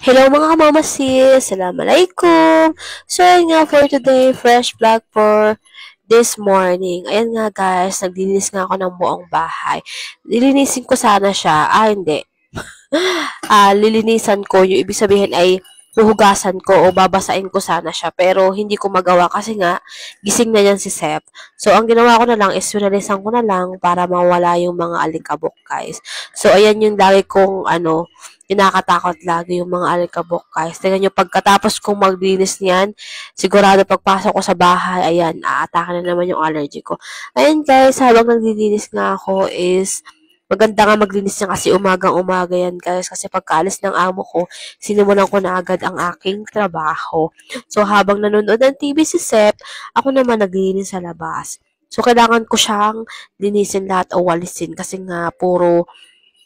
Hello mga kamamasis! Assalamualaikum! So, yun nga for today, fresh vlog for this morning. Ayan nga guys, naglilinis nga ako ng buong bahay. Lilinisin ko sana siya. Hindi. Lilinisan ko. Yung ibig sabihin ay huhugasan ko o babasain ko sana siya. Pero hindi ko magawa kasi nga, gising na yan si Sep. So, ang ginawa ko na lang is winalisan ko na lang para mawala yung mga alikabok guys. So, ayan yung lagi kong kinakatakot lagi yung mga alikabok guys. Tingnan nyo, pagkatapos kong maglinis niyan, sigurado pagpasok ko sa bahay, ayan, aatake na naman yung allergy ko. Ayan guys, habang naglilinis nga ako is, maganda nga maglinis niya kasi umagang-umaga yan guys. Kasi pagkaalis ng amo ko, sinimulan ko na agad ang aking trabaho. So habang nanonood ng TV si Sep, ako naman naglinis sa labas. So kailangan ko siyang linisin lahat o walisin kasi nga puro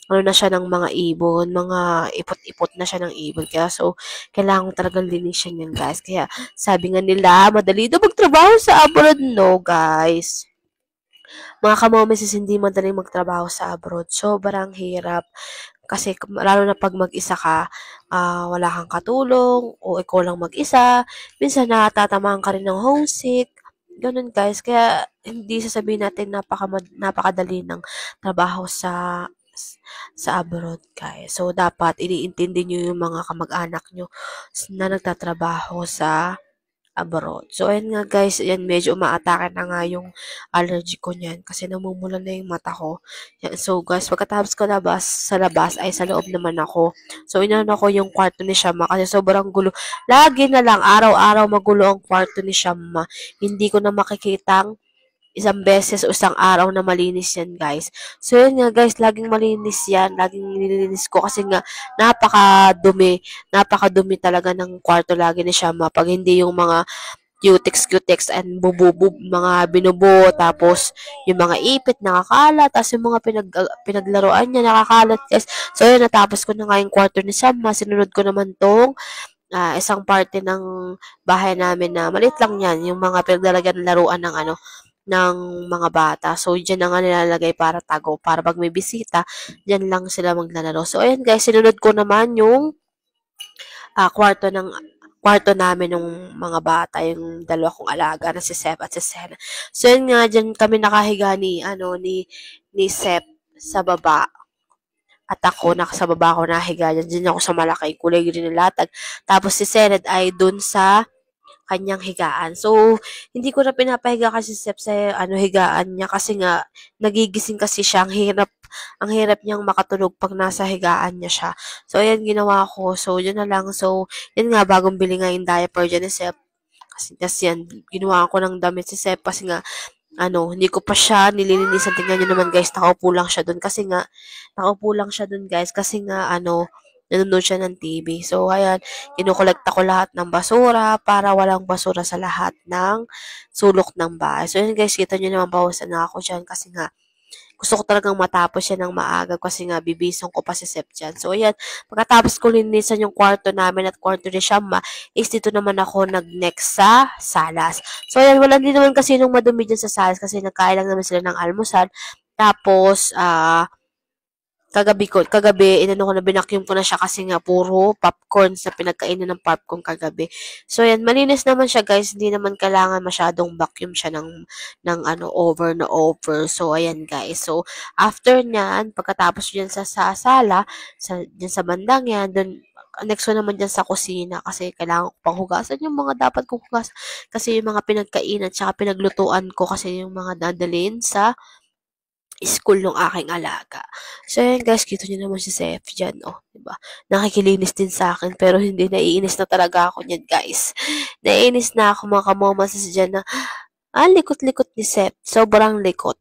ano na siya ng mga ibon, mga ipot-ipot na siya ng ibon. Kaya so, kailangan ko talagang linisin yan, guys. Kaya sabi nga nila, madali daw magtrabaho sa abroad. No, guys. Mga kamomisis, hindi madaling magtrabaho sa abroad. Sobrang hirap. Kasi lalo na pag mag-isa ka, wala kang katulong, o ikaw lang mag-isa. Minsan natatamaan ka rin ng homesick. Ganun guys. Kaya hindi sasabihin natin napakadali ng trabaho sa abroad guys. So, dapat iniintindi nyo yung mga kamag-anak nyo na nagtatrabaho sa abroad. So, ayun nga guys, ayan, medyo umaatake na nga yung allergy ko niyan kasi namumula na yung mata ko. Yan, so guys, pagkatapos ko sa labas ay sa loob naman ako. So, inano ko yung kwarto ni Shama kasi sobrang gulo. Lagi na lang, araw-araw magulo ang kwarto ni Shama. Hindi ko na makikitang isang beses o isang araw na malinis yan, guys. So, yun nga, guys, laging malinis yan. Laging nililinis ko kasi nga, napakadumi. Napakadumi talaga ng kwarto lagi ni Shama. Pag hindi yung mga cutex and bububub, mga binubo, tapos yung mga ipit nakakalat, tapos yung mga pinaglaruan niya nakakalat, guys. So, yun, natapos ko na nga yung kwarto ni Shama. Sinunod ko naman tong isang parte ng bahay namin na maliit lang yan, yung mga pinaglalagyan ng laruan ng ng mga bata. So, dyan na nga nilalagay para tago. Para pag may bisita, dyan lang sila maglalaro. So, ayan guys, sinunod ko naman yung kwarto namin ng mga bata, yung dalawa kong alaga na si Sep at si Sena. So, yun nga, dyan kami nakahiga ni Sep sa baba. At ako, nasa baba ako nahiga dyan. Dyan ako sa malaki, kulay green na latag. Tapos si Sened ay dun sa kanyang higaan. So, hindi ko na pinapahiga kasi step sa higaan niya kasi nga nagigising kasi siya. Ang hirap niyang makatulog pag nasa higaan niya siya. So, ayan ginawa ko. So, yun na lang. So, yun nga, bagong bili nga yung diaper dyan ni Sep. Kasi yan, ginawa ko ng damit si Sep kasi nga, hindi ko pa siya nililinisan. Tingnan nyo naman guys, nakaupo lang siya dun kasi nga, nanonood siya ng TV. So, ayan, kinukolekta ko lahat ng basura para walang basura sa lahat ng sulok ng bahay. So, yun guys, kita nyo naman bawasan na ako dyan kasi nga, gusto ko talagang matapos yan ng maaga kasi nga bibisong ko pa si Sep dyan. So, ayan, pagkatapos ko linisan yung kwarto namin at kwarto ni Shama, is dito naman ako nag-next sa salas. So, ayan, wala din naman kasi nung madumi dyan sa salas kasi nagkain lang naman sila ng almusal. Tapos, kagabi, binakyum ko na siya kasi nga puro popcorn sa pinagkainan ng popcorn kagabi. So, yan, malinis naman siya guys, hindi naman kailangan masyadong vacuum siya ng over na over. So, ayan guys. So, after nyan, pagkatapos dyan sa sala, dyan sa bandang yan, dun, next one naman dyan sa kusina kasi kailangan ko pang hugasan yung mga dapat kong hugasan kasi yung mga pinagkainan tsaka pinaglutuan ko kasi yung mga dadalhin sa school ng aking alaga. So, ayan guys, kita nyo naman si Seth dyan, oh, diba? Nakikilinis din sa akin, pero hindi, naiinis na talaga ako niyan, guys. Naiinis na ako mga kamomasis dyan na, likot-likot ni Seth. Sobrang likot.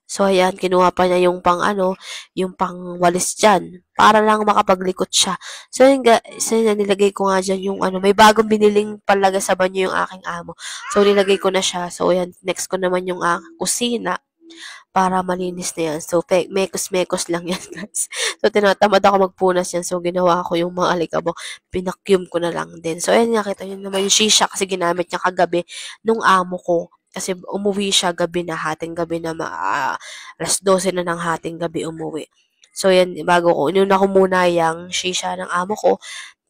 So, ayan, kinuha pa niya yung pang walis dyan, para lang makapaglikot siya. So, yun, nilagay ko nga dyan yung may bagong biniling palaga sa banyo yung aking amo. So, nilagay ko na siya. So, ayan, next ko naman yung kusina para malinis na yan. So, mekos-mekos lang yan, guys. So, tinatamad ako magpunas yan. So, ginawa ko yung mga alikabok. Pinakyum ko na lang din. So, ayan nga, kita nyo naman yung shisha kasi ginamit niya kagabi nung amo ko. Kasi umuwi siya gabi na, hating gabi na, alas 12 na ng hating gabi umuwi. So, yan, bago ko, inuna ko muna yung shisha ng amo ko,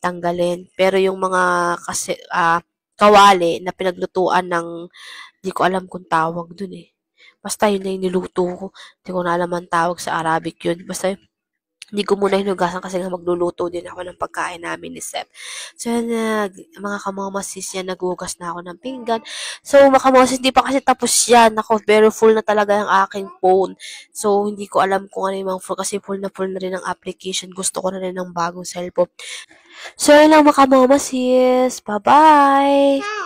tanggalin. Pero yung mga kasi, kawali na pinaglutuan ng, di ko alam kung tawag dun eh. Basta yun na yung niluto ko. Di ko na alam ang tawag sa Arabic yun. Basta hindi ko muna hinugasan kasi nga magluluto din ako ng pagkain namin ni Sep. So, yan na, mga kamamasis yan, naghugas na ako ng pinggan. So, mga kamamasis, hindi pa kasi tapos yan. Ako, very full na talaga yung aking phone. So, hindi ko alam kung ano yung mga full kasi full na rin ang application. Gusto ko na rin ng bagong cellphone. So, yun lang mga kamamasis. Bye-bye!